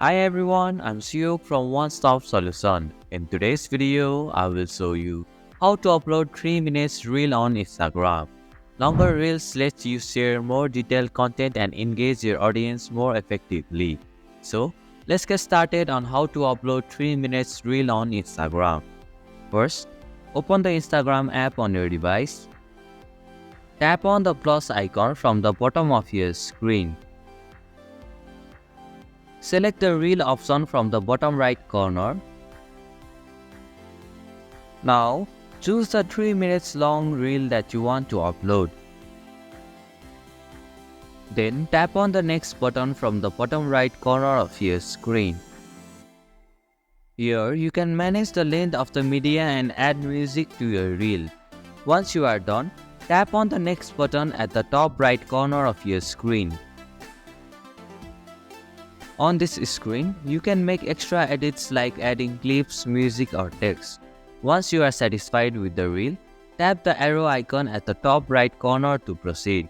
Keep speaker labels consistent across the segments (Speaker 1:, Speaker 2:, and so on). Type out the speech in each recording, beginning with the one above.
Speaker 1: Hi everyone, I'm Suyuk from One Stop Solution. In today's video, I will show you how to upload 3 minutes reel on Instagram. Longer reels lets you share more detailed content and engage your audience more effectively. So, let's get started on how to upload 3 minutes reel on Instagram. First, open the Instagram app on your device. Tap on the plus icon from the bottom of your screen. Select the reel option from the bottom right corner. Now, choose the 3 minutes long reel that you want to upload. Then tap on the next button from the bottom right corner of your screen. Here, you can manage the length of the media and add music to your reel. Once you are done, tap on the next button at the top right corner of your screen. On this screen, you can make extra edits like adding clips, music or text. Once you are satisfied with the reel, tap the arrow icon at the top right corner to proceed.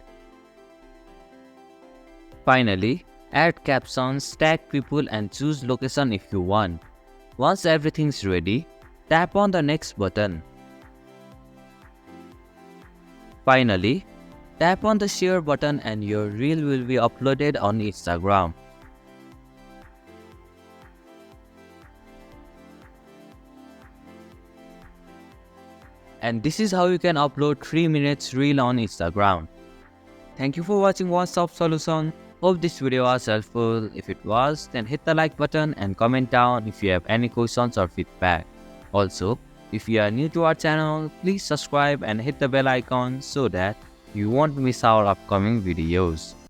Speaker 1: Finally, add captions, tag people and choose location if you want. Once everything's ready, tap on the next button. Finally, tap on the share button and your reel will be uploaded on Instagram. And this is how you can upload 3 minutes reel on Instagram. Thank you for watching One Stop Solution. Hope this video was helpful. If it was, then hit the like button and comment down if you have any questions or feedback. Also, if you are new to our channel, please subscribe and hit the bell icon so that you won't miss our upcoming videos.